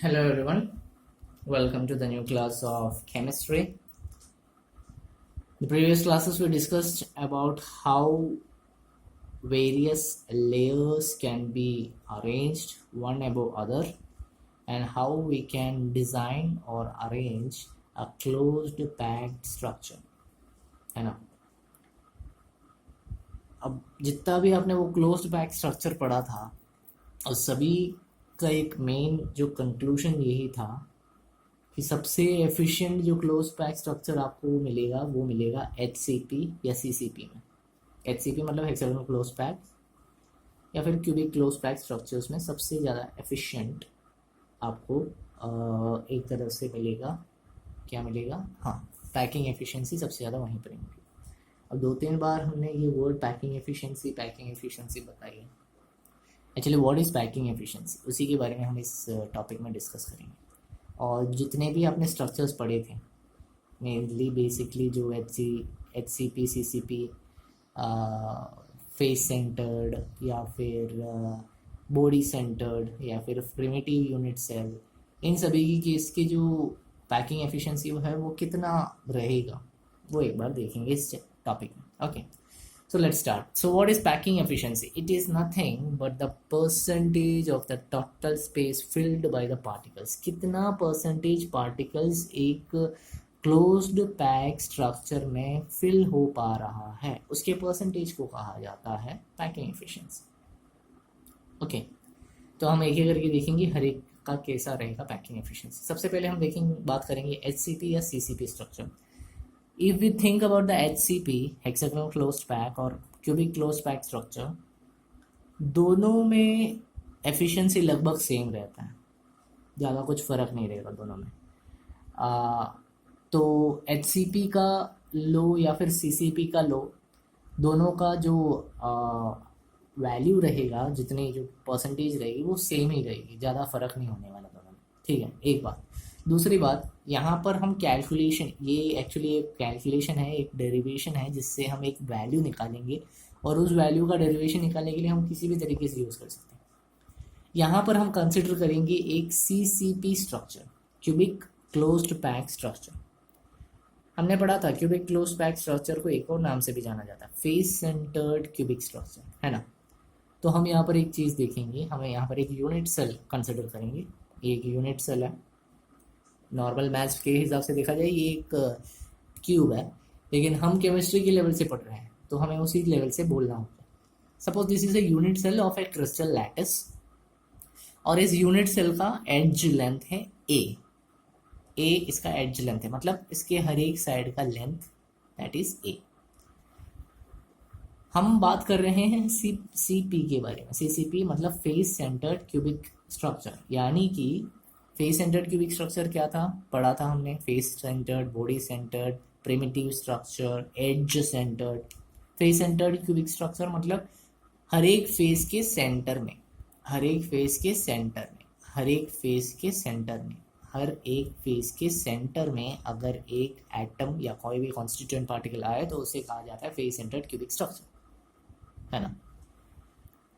Hello everyone, welcome to the new class of chemistry. The previous classes we discussed about how various layers can be arranged one above other and how we can design or arrange a closed packed structure, है ना। अब जितना भी आपने वो closed packed structure पढ़ा था और सभी का एक मेन जो कंक्लूजन यही था कि सबसे एफिशिएंट जो क्लोज पैक स्ट्रक्चर आपको मिलेगा वो मिलेगा HCP या CCP में। HCP मतलब हेक्सागोनल क्लोज पैक या फिर क्यूबिक क्लोज पैक स्ट्रक्चर्स में सबसे ज़्यादा एफिशिएंट आपको एक तरफ से मिलेगा। क्या मिलेगा? हाँ, पैकिंग एफिशिएंसी सबसे ज़्यादा वहीं पर मिलेगी। अब 2-3 बार हमने ये वर्ड पैकिंग एफिशिएंसी बताई है। Actually what is packing efficiency, उसी के बारे में हम इस टॉपिक में डिस्कस करेंगे। और जितने भी आपने स्ट्रक्चर्स पढ़े थे मेनली बेसिकली जो HCP CCP फेस सेंटर्ड या फिर बॉडी सेंटर्ड या फिर प्रिमिटिव यूनिट सेल, इन सभी की केस की जो पैकिंग एफिशिएंसी है वो कितना रहेगा वो एक बार देखेंगे इस टॉपिक में। Okay, so let's start. So what is packing efficiency? It is nothing but the percentage of the total space filled by the particles. कितना परसेंटेज पार्टिकल्स एक क्लोज्ड पैक स्ट्रक्चर में फिल हो पा रहा है, उसके परसेंटेज को कहा जाता है पैकिंग एफिशिएंसी। ओके, तो हम एक एक करके देखेंगे हर एक का कैसा रहेगा पैकिंग एफिशिएंसी। सबसे पहले हम देखेंगे, बात करेंगे HCP या CCP structure. If we think about the HCP, hexagonal closed pack और cubic closed pack structure, दोनों में एफिशिएंसी लगभग सेम रहता है, ज़्यादा कुछ फ़र्क नहीं रहेगा दोनों में। तो HCP का लो या फिर CCP का लो, दोनों का जो वैल्यू रहेगा, जितनी जो परसेंटेज रहेगी वो सेम ही रहेगी, ज़्यादा फ़र्क नहीं होने वाला दोनों में। ठीक है, एक बात। दूसरी बात, यहाँ पर हम कैलकुलेशन, ये एक्चुअली एक कैलकुलेशन है, एक डेरिवेशन है जिससे हम एक वैल्यू निकालेंगे और उस वैल्यू का डेरिवेशन निकालने के लिए हम किसी भी तरीके से यूज़ कर सकते हैं। यहाँ पर हम कंसिडर करेंगे एक CCP structure, cubic closed pack structure. हमने पढ़ा था क्यूबिक क्लोज्ड पैक स्ट्रक्चर को एक और नाम से भी जाना जाता है, फेस सेंटर्ड क्यूबिक स्ट्रक्चर, है ना। तो हम यहाँ पर एक चीज़ देखेंगे, हमें यहाँ पर एक यूनिट सेल कंसिडर करेंगे। एक यूनिट सेल है, नॉर्मल मैथ्स के हिसाब से देखा जाए ये एक क्यूब है, लेकिन हम केमिस्ट्री के लेवल से पढ़ रहे हैं तो हमें उसी लेवल से बोलना होगा। Suppose this is a unit cell of a crystal lattice और इस यूनिट सेल का एज लेंथ है ए इसका एज लेंथ है, मतलब इसके हर एक साइड का लेंथ दैट इज ए। हम बात कर रहे हैं CCP के बारे में। CCP मतलब फेस सेंटर्ड क्यूबिक स्ट्रक्चर, यानी कि फेस सेंटर्ड क्यूबिक स्ट्रक्चर क्या था, पढ़ा था हमने, face centred, body centred, primitive structure, edge centred. Face centred cubic structure मतलब हर एक फेस के सेंटर में, हर एक फेस के सेंटर में, हर एक फेस के सेंटर में, हर एक फेस के सेंटर में अगर एक एटम या कोई भी कॉन्स्टिट्यूएंट पार्टिकल आए तो उसे कहा जाता है फेस सेंटर्ड क्यूबिक स्ट्रक्चर, है ना।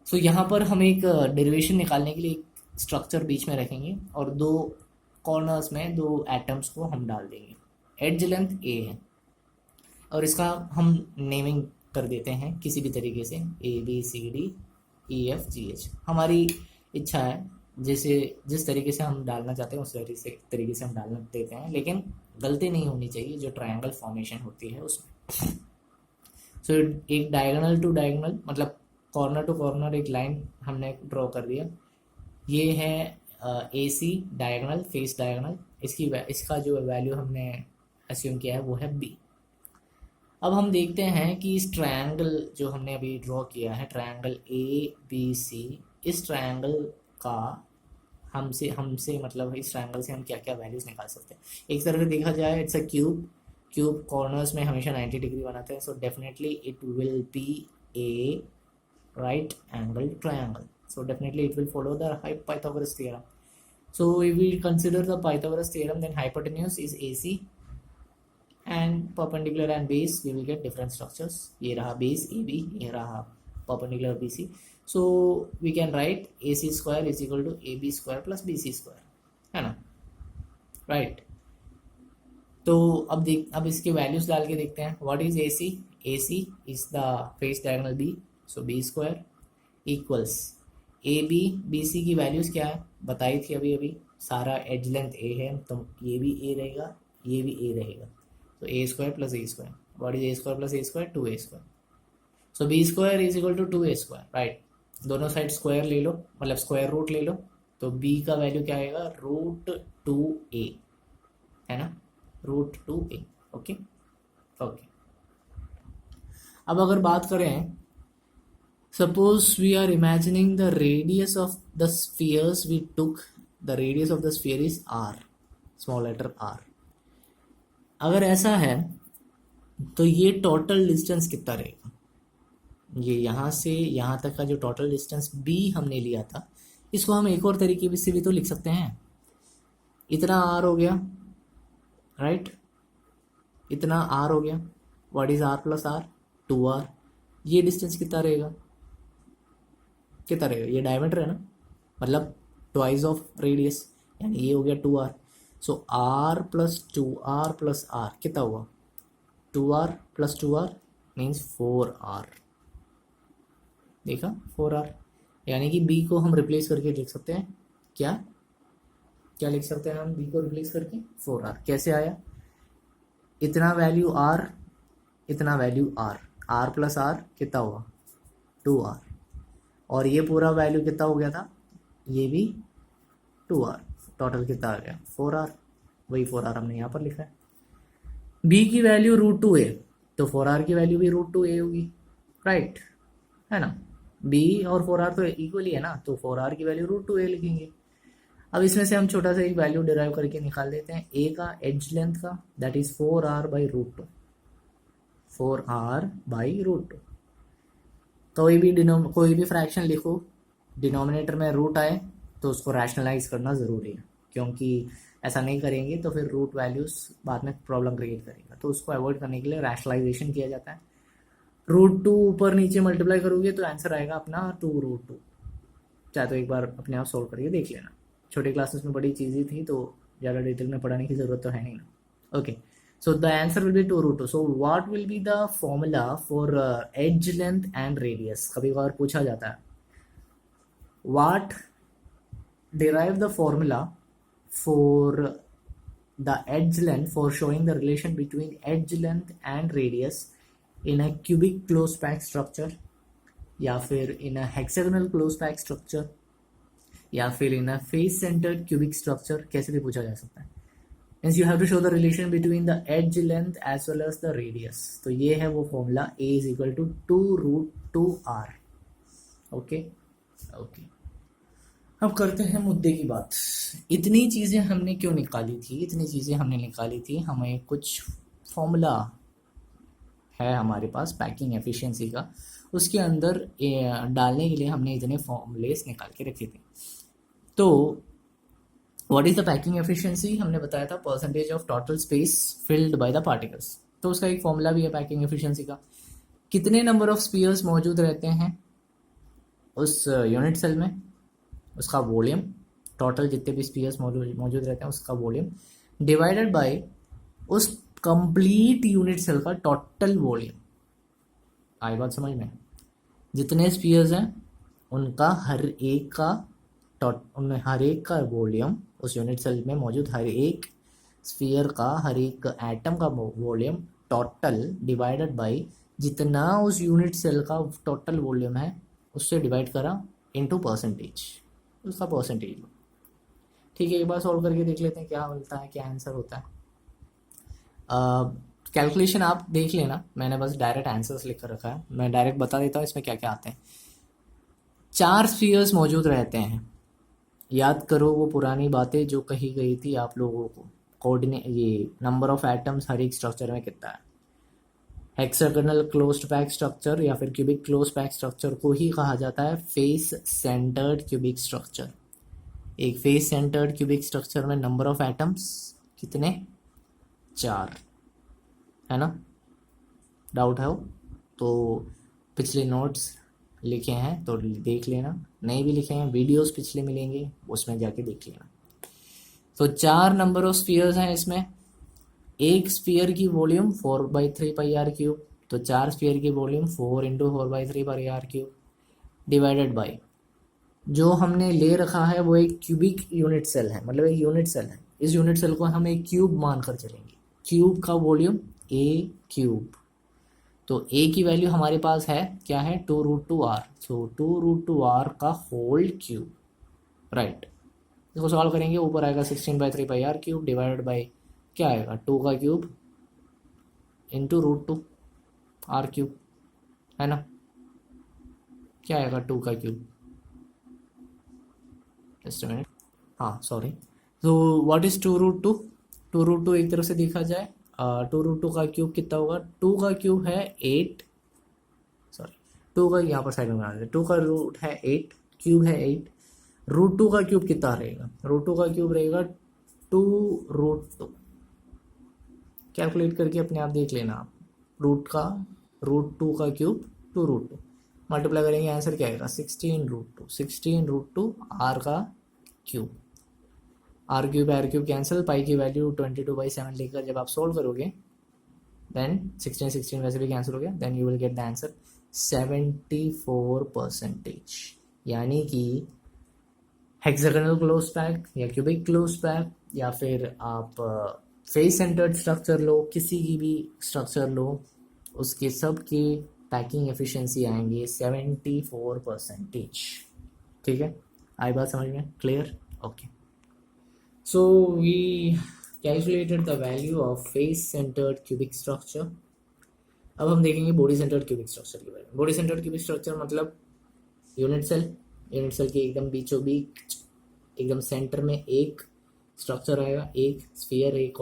सो यहाँ पर हम एक डेरिवेशन निकालने के लिए एक स्ट्रक्चर बीच में रखेंगे और दो कॉर्नर्स में दो एटम्स को हम डाल देंगे। एज लेंथ ए है और इसका हम नेमिंग कर देते हैं किसी भी तरीके से, ABCDEFGH। हमारी इच्छा है, जैसे जिस तरीके से हम डालना चाहते हैं उस तरीके से हम डाल देते हैं, लेकिन गलती नहीं होनी चाहिए जो ट्रायंगल फॉर्मेशन होती है उसमें। सो एक डायगोनल टू डायगोनल मतलब कॉर्नर टू कॉर्नर एक लाइन हमने ड्रॉ कर दिया। ये है AC डायगोनल, फेस डायगोनल, इसका जो वैल्यू हमने अस्यूम किया है वो है B। अब हम देखते हैं कि इस ट्रायंगल जो हमने अभी ड्रॉ किया है, ट्रायंगल ABC, इस ट्रायंगल का हमसे मतलब इस ट्रायंगल से हम क्या क्या वैल्यूज निकाल सकते हैं। एक तरह से देखा जाए इट्स अ क्यूब कॉर्नर्स में हमेशा 90 डिग्री बनाते हैं, so definitely it will be A right angle triangle, so definitely it will follow the Pythagoras theorem. So if we consider the Pythagoras theorem, then hypotenuse is AC and perpendicular and base we will get different structures. ये रहा base AB, ये रहा perpendicular BC. So we can write AC square is equal to AB square plus BC square, है ना, right. तो अब इसके values डाल के देखते हैं। What is A C? A C is the face diagonal B, so B square equals A B. B C की वैल्यूज क्या है बताई थी अभी अभी, सारा एज लेंथ ए है तो ये भी ए रहेगा, ये भी ए रहेगा, तो a square plus a square. What is a square plus a square? 2a square. So B square is equal to 2a square, right. दोनों साइड स्क्वायर ले लो, मतलब स्क्वायर रूट ले लो, तो b का वैल्यू क्या आएगा? √2a, है ना, √2a। Okay okay. अब अगर बात करें, suppose we are imagining the radius of the spheres we took, the radius of the sphere is r, small letter r। अगर ऐसा है तो ये टोटल डिस्टेंस कितना रहेगा? ये यहाँ से यहाँ तक का जो टोटल डिस्टेंस b हमने लिया था, इसको हम एक और तरीके से भी तो लिख सकते हैं। इतना r हो गया, राइट, इतना r हो गया। What is r plus r? 2r। ये डिस्टेंस कितना रहेगा? कितना रहेगा? ये डायमीटर है ना, मतलब ट्वाइस ऑफ रेडियस, यानी ये हो गया 2r। सो r plus 2r plus r कितना हुआ? 2r plus 2r means 4r। देखा, 4r। यानी कि b को हम रिप्लेस करके लिख सकते हैं, क्या क्या लिख सकते हैं हम b को रिप्लेस करके? 4r। कैसे आया? इतना वैल्यू r, इतना value r, r plus r कितना हुआ? 2r। और ये पूरा वैल्यू कितना हो गया था? ये भी 2r। टोटल कितना आ गया? 4r। वही 4r हमने यहाँ पर लिखा है। b की वैल्यू √2a, तो 4r की वैल्यू भी √2a होगी, राइट, है ना। b और 4r तो इक्वली है ना, तो 4r की वैल्यू √2a लिखेंगे। अब इसमें से हम छोटा सा एक वैल्यू डिराइव करके निकाल देते हैं a का एज लेंथ का, that is 4r by √2, 4r by √2। कोई भी फ्रैक्शन लिखो, डिनोमिनेटर में रूट आए तो उसको रैशनलाइज करना ज़रूरी है, क्योंकि ऐसा नहीं करेंगे तो फिर रूट वैल्यूज बाद में प्रॉब्लम क्रिएट करेगा। तो उसको अवॉइड करने के लिए रैशनलाइजेशन किया जाता है। √2 ऊपर नीचे मल्टीप्लाई करोगे तो आंसर आएगा अपना 2√2। चाहे तो एक बार अपने आप सोल्व करके देख लेना, छोटे क्लासेस में बड़ी चीज़ें थी तो ज़्यादा डिटेल में पढ़ाने की ज़रूरत तो है नहीं ना। Okay, so the answer will be 2√2. So what will be the formula for edge length and radius? कभी कभार पूछा जाता है, what derive the formula for the edge length, for showing the relation between edge length and radius in a cubic closed pack structure, या फिर in a hexagonal closed pack structure, या फिर in a face centered cubic structure, कैसे भी पूछा जा सकता है। Means you have to show the relation between the edge length as well as the radius. तो ये है वो formula, a is equal to 2√2r। Okay okay. अब करते हैं मुद्दे की बात। इतनी चीज़ें हमने क्यों निकाली थी? इतनी चीज़ें हमने निकाली थी, हमें कुछ फॉर्मूला है हमारे पास पैकिंग एफिशिएंसी का, उसके अंदर डालने के लिए हमने इतने फॉर्मूलेस निकाल के रखे थे। तो what is the packing efficiency? हमने बताया था percentage of total space filled by the particles. तो उसका एक फॉर्मूला भी है पैकिंग एफिशिएंसी का। कितने नंबर ऑफ स्पीयर्स मौजूद रहते हैं उस यूनिट सेल में, उसका वॉल्यूम, टोटल जितने भी स्पीयर्स मौजूद रहते हैं उसका वॉल्यूम, डिवाइडेड बाय उस कंप्लीट यूनिट सेल का टोटल वॉल्यूम। आई बात समझ में? जितने स्पीयर्स हैं उनका हर एक का वॉल्यूम, उस यूनिट सेल में मौजूद हर एक स्फीयर का, हर एक एटम का वॉल्यूम टोटल डिवाइडेड बाय जितना उस यूनिट सेल का टोटल वॉल्यूम है उससे डिवाइड करा इनटू परसेंटेज, उसका परसेंटेज। ठीक है, एक बार सॉल्व करके देख लेते हैं क्या मिलता है, क्या आंसर होता है। कैलकुलेशन आप देख लेना, मैंने बस डायरेक्ट आंसर्स लिख कर रखा है, मैं डायरेक्ट बता देता हूँ इसमें क्या क्या आते हैं। 4 स्फीयर्स मौजूद रहते हैं, याद करो वो पुरानी बातें जो कही गई थी आप लोगों को। कोऑर्डिनेट, ये नंबर ऑफ एटम्स हर एक स्ट्रक्चर में कितना है। हेक्सागोनल क्लोज्ड पैक स्ट्रक्चर या फिर क्यूबिक क्लोज्ड पैक स्ट्रक्चर को ही कहा जाता है फेस सेंटर्ड क्यूबिक स्ट्रक्चर। एक फेस सेंटर्ड क्यूबिक स्ट्रक्चर में नंबर ऑफ एटम्स कितने? 4, है ना। डाउट है हो तो पिछले नोट्स लिखे हैं तो देख लेना, नहीं भी लिखे हैं वीडियोस पिछले मिलेंगे उसमें जाके देख लेना। तो 4 नंबर ऑफ स्फीयर्स हैं इसमें, एक स्फीयर की वॉल्यूम 4/3 πr³ तो 4 स्फीयर की वॉल्यूम 4 × 4/3 πr³ डिवाइडेड बाई जो हमने ले रखा है वो एक क्यूबिक यूनिट सेल है, मतलब एक यूनिट सेल है। इस यूनिट सेल को हम एक क्यूब मानकर चलेंगे। क्यूब का वॉल्यूम A³। तो A की वैल्यू हमारे पास है क्या है, 2√2r। सो 2√2r का होल क्यूब, राइट। इसको सॉल्व करेंगे, ऊपर आएगा 16/3 πr³ डिवाइडेड बाई क्या आएगा, 2 का क्यूब इंटू √2r³, है ना। क्या आएगा 2 का क्यूब, जस्ट अ मिनट, हाँ सॉरी। तो व्हाट इज 2√2? 2√2 एक तरफ से देखा जाए, 2√2 का क्यूब कितना होगा, 2 का क्यूब है 8, सॉरी 2 का यहाँ पर साइड में बना देते, 2 का रूट है 8, क्यूब है 8, √2 का क्यूब कितना रहेगा, √2 का क्यूब रहेगा 2√2। कैलकुलेट करके अपने आप देख लेना आप, √2 का क्यूब 2√2 मल्टीप्लाई करेंगे, आंसर क्या आएगा 16√2 आर का क्यूब। r³ कैंसिल, पाई की वैल्यू 22/7 लेकर जब आप सोल्व करोगे देन 16 वैसे भी कैंसिल हो गया, then you will get the answer 74%। यानी कि हेक्सागोनल क्लोज पैक या क्यूबिक क्लोज पैक या फिर आप फेस सेंटर्ड स्ट्रक्चर लो, किसी की भी स्ट्रक्चर लो, उसके सब के पैकिंग एफिशिएंसी आएंगे 74%। ठीक है, आई बात समझ में, clear, okay. So we calculated the value of face centred cubic structure. अब हम देखेंगे बॉडी सेंटर्ड क्यूबिक स्ट्रक्चर के बारे में। बॉडी सेंटर्ड क्यूबिक स्ट्रक्चर मतलब यूनिट सेल के एकदम बीचों बीच एकदम सेंटर में एक स्ट्रक्चर आएगा, एक स्फीयर, एक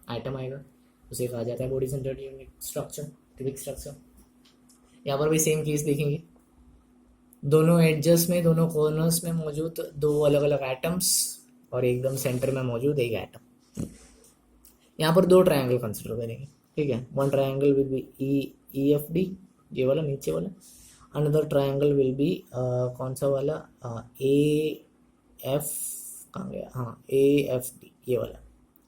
आइटम आएगा, उसे कहा जाता है body centred unit structure, cubic structure. यहाँ पर भी सेम केस देखेंगे, दोनों एडजस्ट में, दोनों कॉर्नर्स में मौजूद दो अलग अलग एटम्स और एकदम सेंटर में मौजूद एक एटम। यहाँ पर दो ट्रायंगल कंसिडर करेंगे, ठीक है। One triangle will be EFD, ये वाला नीचे वाला। अनदर ट्रायंगल विल बी कौन सा वाला, AF, कहाँ गया, हाँ AFD, ये वाला,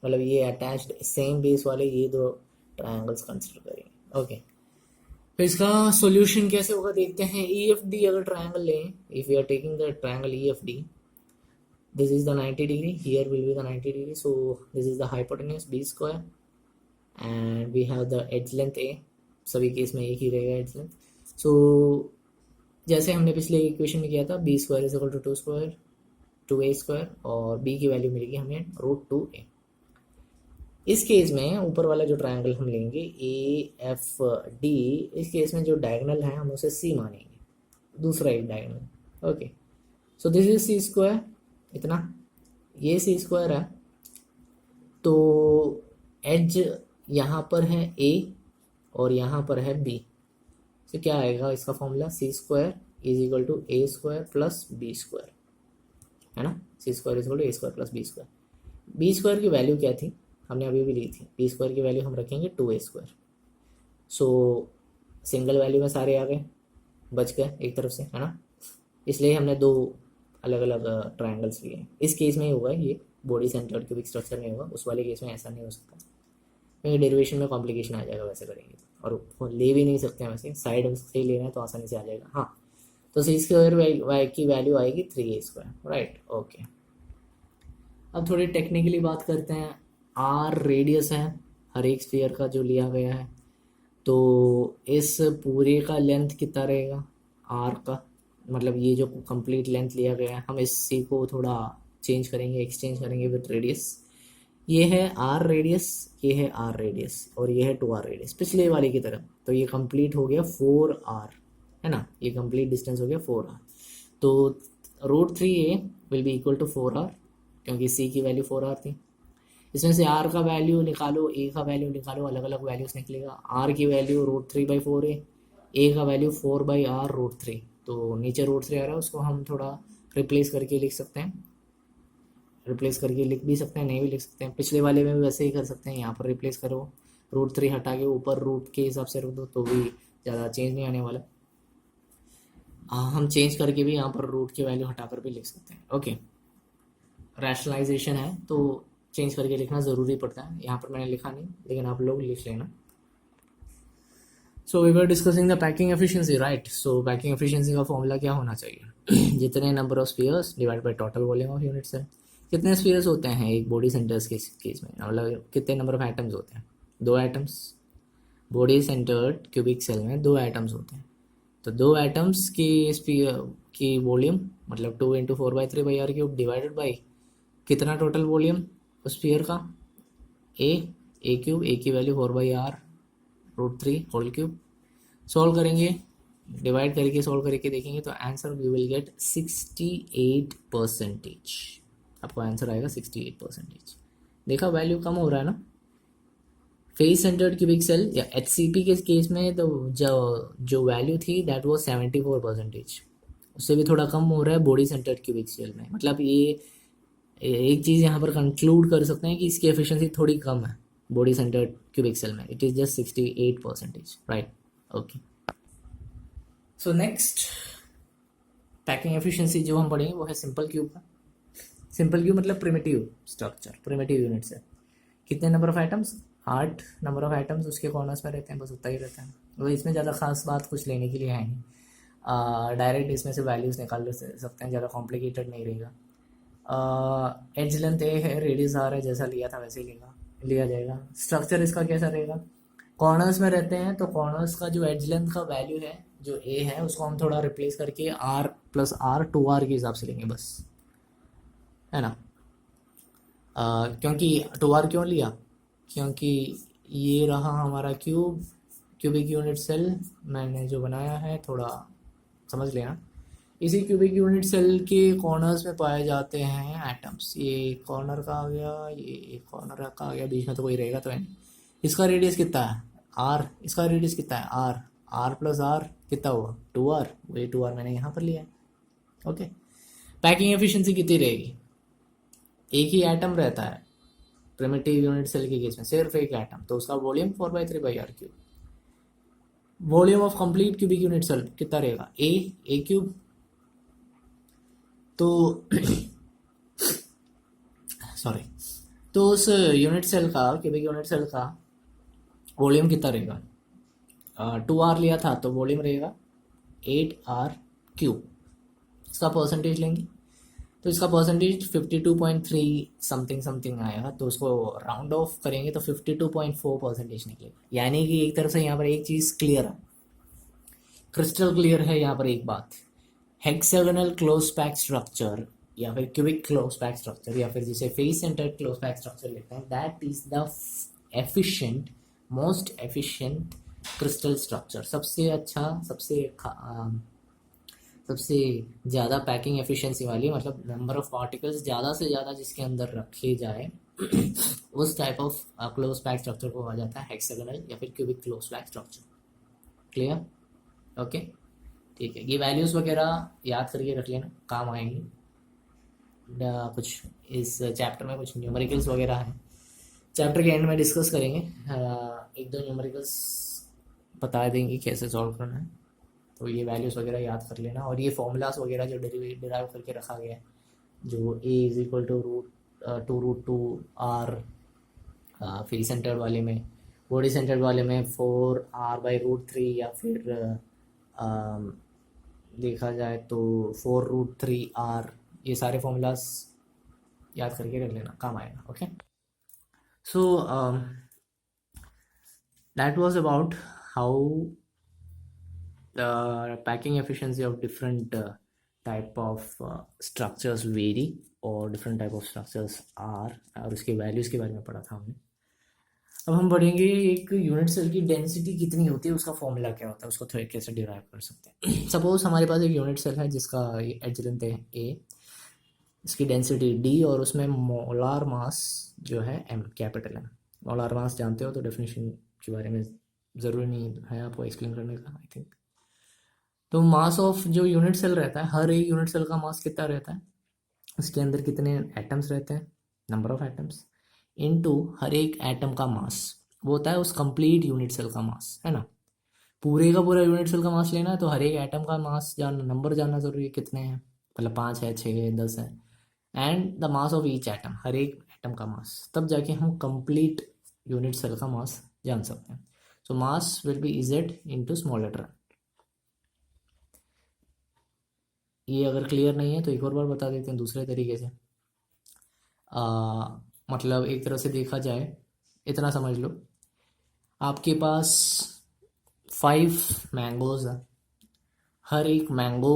मतलब ये अटैच्ड सेम बेस वाले ये दो ट्रायंगल्स कंसिडर करेंगे, ओके। तो इसका सॉल्यूशन कैसे होगा देखते हैं। EFD अगर ट्रायंगल लें, if you are taking the triangle EFD, this is the 90 degree, here will be the 90 degree, so this is the hypotenuse B square and we have the edge length A, सभी case में एक ही रहेगा as length. सो जैसे हमने पिछले equation में किया था, B² = 2A² और B की वैल्यू मिलेगी हमें √2A। इस केस में ऊपर वाला जो ट्रायंगल हम लेंगे AFD, इस केस में जो डायगोनल है हम उसे C मानेंगे, दूसरा एक diagonal, okay. So this is C², इतना, ये C² है, तो एज यहाँ पर है A और यहाँ पर है B, तो क्या आएगा इसका फॉर्मूला, C² = A² + B², है ना। C² = A² + B²। B² की वैल्यू क्या थी, हमने अभी भी ली थी, B² की वैल्यू हम रखेंगे 2A²। सो सिंगल वैल्यू में सारे आ गए, बच गए एक तरफ से, है ना। इसलिए हमने दो अलग अलग ट्रायंगल्स लिए। इस केस में होगा ये बॉडी सेंटर्ड क्यूबिक स्ट्रक्चर में होगा, उस वाले केस में ऐसा नहीं हो सकता, क्योंकि डेरिवेशन में कॉम्प्लिकेशन आ जाएगा वैसे करेंगे, और ले भी नहीं सकते हैं वैसे, साइड से ही लेना है तो आसानी से आ जाएगा। हाँ, तो C² की वैल्यू आएगी 3A², राइट, ओके। अब थोड़ी टेक्निकली बात करते हैं। R रेडियस है हर एक स्फीयर का जो लिया गया है, तो इस पूरे का लेंथ कितना रहेगा R का, मतलब ये जो कंप्लीट लेंथ लिया गया है, हम इस C को थोड़ा चेंज करेंगे, एक्सचेंज करेंगे विद रेडियस। ये है R रेडियस, ये है R रेडियस और ये है 2R रेडियस पिछले वाले की तरफ, तो ये कंप्लीट हो गया 4R, है ना, ये कंप्लीट डिस्टेंस हो गया 4R। तो √3A will be equal to 4R, क्योंकि C की वैल्यू 4R थी। इसमें से R का वैल्यू निकालो, A का वैल्यू निकालो, अलग अलग वैल्यूज निकलेगा। R की वैल्यू √3/4A, A का वैल्यू 4/R √3, तो नीचे √3 आ रहा है, उसको हम थोड़ा रिप्लेस करके लिख सकते हैं, रिप्लेस करके लिख भी सकते हैं, नहीं भी लिख सकते हैं, पिछले वाले में भी वैसे ही कर सकते हैं। यहाँ पर रिप्लेस करो, √3 हटा के ऊपर रूट के हिसाब से रख दो, तो भी ज़्यादा चेंज नहीं आने वाला। हम चेंज करके भी यहाँ पर रूट की वैल्यू हटा कर भी लिख सकते हैं, ओके, रैशनलाइजेशन है तो चेंज करके लिखना ज़रूरी पड़ता है। यहाँ पर मैंने लिखा नहीं, लेकिन आप लोग लिख लेना। So we were discussing the packing efficiency, right. So packing efficiency का फॉर्मूला क्या होना चाहिए? जितने number of spheres divide by total volume of unit cell. कितने स्फीयर्स होते हैं एक बॉडी सेंटर्स के केस में, मतलब कितने नंबर ऑफ एटम्स होते हैं? 2 atoms. Body centred cubic cell में 2 एटम्स होते हैं, तो 2 एटम्स की स्फीयर की वॉल्यूम मतलब 2 इंटू 4/3/r³ डिवाइडेड बाई कितना टोटल वॉल्यूम उस स्फीयर का? a³ a की value 4/r√3 whole cube. Solve करेंगे, डिवाइड करके सॉल्व करके देखेंगे तो आंसर वी विल गेट 68%। आपको आंसर आएगा 68%। देखा वैल्यू कम हो रहा है ना। फेस सेंटर्ड क्यूबिक सेल या HCP के केस में तो जो वैल्यू थी दैट वाज 74%, उससे भी थोड़ा कम हो रहा है बॉडी सेंटर्ड क्यूबिक सेल में। मतलब ये एक चीज़ यहाँ पर कंक्लूड कर सकते हैं कि इसकी एफिशिएंसी थोड़ी कम है बॉडी सेंटर्ड क्यूबिक सेल में, it is just 68%, right. Okay, so next packing efficiency जो हम पढ़ेंगे वो है सिंपल क्यूब का। सिंपल क्यूब मतलब प्रिमिटिव स्ट्रक्चर, प्रिमिटिव यूनिट से। कितने number of atoms? 8 number of atoms उसके कॉर्नर्स में रहते हैं, बस उतना ही रहता है। तो इसमें ज़्यादा खास बात कुछ लेने के लिए है नहीं, डायरेक्ट इसमें से वैल्यूज़ निकाल सकते हैं, ज़्यादा कॉम्प्लिकेटेड नहीं रहेगा। एज लेंथ ए है, रेडियस आर है, जैसा लिया था वैसे ही लिया जाएगा। स्ट्रक्चर इसका कैसा रहेगा? कॉर्नर्स में रहते हैं तो कॉर्नर्स का जो एज लेंथ का वैल्यू है जो ए है उसको हम थोड़ा रिप्लेस करके r + r 2r के हिसाब से लेंगे बस, है ना। क्योंकि 2r क्यों लिया? क्योंकि ये रहा हमारा क्यूबिक यूनिट सेल मैंने जो बनाया है, थोड़ा समझ लेना। इसी क्यूबिक यूनिट सेल के कॉर्नर्स में पाए जाते हैं एटम्स। ये कॉर्नर का आ गया, ये कॉर्नर का आ गया, बीच में तो कोई रहेगा तो है नहीं। इसका रेडियस कितना है? r। इसका रेडियस कितना है? r + r कितना हुआ? 2r। वही 2r मैंने यहाँ पर लिया है। ओके, पैकिंग एफिशिएंसी कितनी रहेगी? एक ही एटम रहता है प्रिमिटिव यूनिट सेल के केस में, सिर्फ एक एटम, तो उसका volume 4/3/r³। Volume of complete cubic unit cell कितना रहेगा? a³ तो सॉरी, तो उस यूनिट सेल का, क्यूबिक यूनिट सेल का वॉल्यूम कितना रहेगा? 2r लिया था तो वॉल्यूम रहेगा 8r³। इसका परसेंटेज लेंगे तो इसका परसेंटेज 52.3 समथिंग आएगा, तो उसको राउंड ऑफ करेंगे तो 52.4% निकलेगा। यानी कि एक तरफ से यहाँ पर एक चीज़ क्लियर है, क्रिस्टल क्लियर है यहाँ पर एक बात। हेक्सागोनल क्लोज पैक स्ट्रक्चर या फिर क्यूबिक क्लोज पैक स्ट्रक्चर या फिर जिसे face centred close pack structure लेते हैं, that is the efficient, most efficient crystal structure. सबसे अच्छा, सबसे ज़्यादा पैकिंग एफिशिएंसी वाली, मतलब नंबर ऑफ पार्टिकल्स ज़्यादा से ज़्यादा जिसके अंदर रखे जाए उस type of close pack structure को कहा जाता है हेक्सागोनल या फिर cubic close pack structure. Clear? Okay, ठीक है। ये वैल्यूज़ वगैरह याद करके रख लेना, काम आएंगी। कुछ इस चैप्टर में कुछ न्यूमेरिकल्स वगैरह हैं, चैप्टर के एंड में डिस्कस करेंगे। 1-2 न्यूमेरिकल्स बता देंगे कैसे सॉल्व करना है, तो ये वैल्यूज़ वगैरह याद कर लेना। और ये फॉर्मूलाज वगैरह जो डिराइव करके रखा गया है, जो a = √2r फ्री सेंटर्ड वाले में, बॉडी सेंटर्ड वाले में 4r/√3 या फिर देखा जाए तो 4√3r, ये सारे फॉर्मूलाज याद करके रख लेना, काम आएगा। Okay, so that was about how the packing efficiency of different type of structures vary और different type of structures are, और उसके वैल्यूज़ के बारे में पढ़ा था हमने। अब हम पढ़ेंगे एक यूनिट सेल की डेंसिटी कितनी होती है, उसका फॉर्मूला क्या होता है, उसको थोड़ा कैसे डिराइव कर सकते हैं। सपोज हमारे पास एक यूनिट सेल है जिसका एज लेंथ है a, इसकी डेंसिटी d और उसमें मोलार मास जो है m, capital M। Molar mass जानते हो तो डेफिनेशन के बारे में ज़रूरी नहीं है आपको एक्सप्लेन करने का, आई थिंक। तो मास ऑफ जो यूनिट सेल रहता है, हर एक यूनिट सेल का मास कितना रहता है, उसके अंदर कितने एटम्स रहते हैं, नंबर ऑफ एटम्स, इनटू हर एक एटम का मास, वो होता है उस कंप्लीट यूनिट सेल का मास, है ना। पूरे का पूरा यूनिट सेल का मास लेना है तो हर एक एटम का मास जानना, नंबर जानना जरूरी है, कितने हैं, मतलब 5 है, 6 है, 10 है, and the mass of each atom, हर एक एटम का मास, तब जाके हम कंप्लीट यूनिट सेल का मास जान सकते हैं. सो मास विल बी इजेड इनटू स्मॉल लेटर. ये अगर क्लियर नहीं है तो एक और बार बता देते हैं दूसरे तरीके से. मतलब एक तरह से देखा जाए, इतना समझ लो, आपके पास 5 मैंगोज है, हर एक मैंगो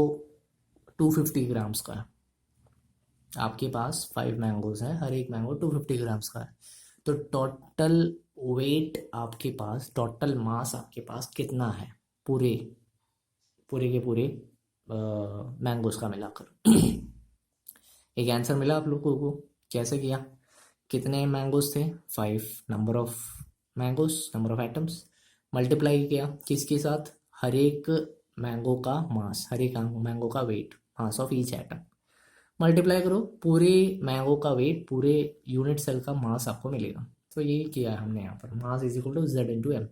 250 ग्राम्स का है. आपके पास 5 मैंगोज हैं, हर एक मैंगो 250 ग्राम्स का है. तो टोटल वेट आपके पास, टोटल मास आपके पास कितना है पूरे पूरे के पूरे मैंगोज का मिलाकर. एक आंसर मिला आप लोगों को. कैसे किया? कितने मैंगोज थे? 5. Number of mangoes, number of atoms, multiply किया किसके साथ? हर एक मैंगो का मास, हर एक मैंगो का weight, mass of each atom. Multiply करो, पूरे मैंगो का वेट, पूरे यूनिट सेल का मास आपको मिलेगा. तो यही किया है हमने यहाँ पर. Mass is equal to Z into M.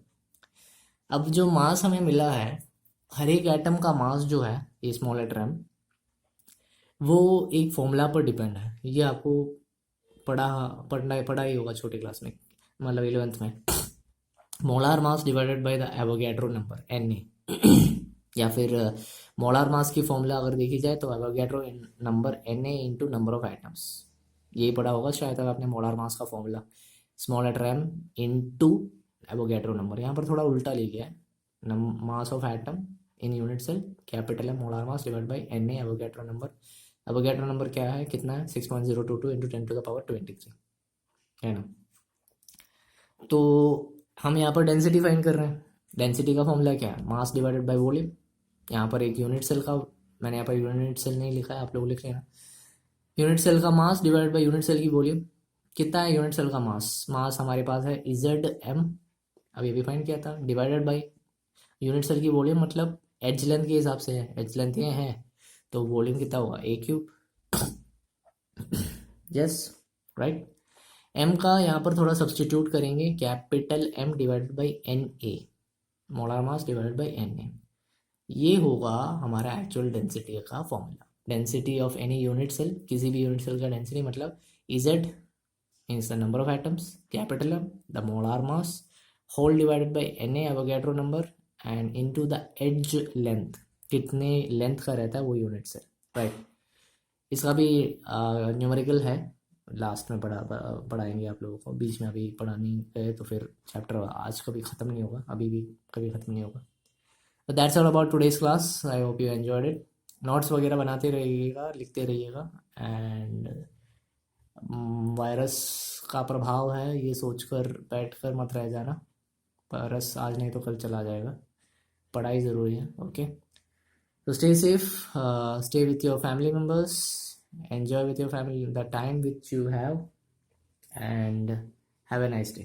अब जो मास हमें मिला है, हर एक एटम का मास जो है, ये स्मॉल लेटर एम, वो एक फॉर्मूला पर डिपेंड है. ये आपको पढ़ा ही होगा छोटे क्लास में, मतलब 11th में. Molar mass divided by the Avogadro number Na. या फिर मोलार मास की फॉर्मूला अगर देखी जाए तो Avogadro number Na into number of atoms. यही पढ़ा होगा शायद तक आपने, मोलार मास का formula small letter M into Avogadro number. यहाँ पर थोड़ा उल्टा ले गया है. Mass of atom in unit cell, capital है molar mass divide by Na Avogadro number. Avogadro number क्या है, कितना है? 6.022 इंटू 10⁻23 है ना. तो हम यहाँ पर डेंसिटी फाइंड कर रहे हैं. डेंसिटी का फॉर्मूला क्या है? मास डिवाइडेड बाय वॉल्यूम. यहाँ पर एक यूनिट सेल का, मैंने यहाँ पर यूनिट सेल नहीं लिखा है, आप लोग लिख लेना. यूनिट सेल का mass divided by unit cell की वॉल्यूम. कितना है यूनिट सेल का मास? मास हमारे पास है इजेड एम, अब ये भी फाइंड किया था, डिवाइडेड बाय यूनिट सेल की वॉल्यूम, मतलब एज लेंथ के हिसाब से है. एज लेंथ ये है तो वॉल्यूम कितना होगा? A³ yes, right. एम का यहाँ पर थोड़ा सब्सटीट्यूट करेंगे, capital M divided by Na, molar mass divided by Na. ये होगा हमारा एक्चुअल डेंसिटी का formula. Density of any unit cell, किसी भी यूनिट सेल का डेंसिटी मतलब Z means the number of atoms, capital M the molar mass, whole divided by Na Avogadro number, and into the edge length, कितने length का रहता है वो unit cell, right. इसका भी न्यूमेरिकल है, लास्ट में पढ़ाएंगे आप लोगों को. बीच में अभी पढ़ानी गए तो फिर चैप्टर आज कभी ख़त्म नहीं होगा, अभी भी कभी ख़त्म नहीं होगा. तो that's all about today's class. I hope you enjoyed it. Notes वगैरह बनाते रहिएगा, लिखते रहिएगा. एंड वायरस का प्रभाव है ये सोचकर बैठकर मत रह जाना. वायरस आज नहीं तो कल चला जाएगा. पढ़ाई ज़रूरी है. Okay, so stay safe, stay with your family members, enjoy with your family the time which you have, and have a nice day.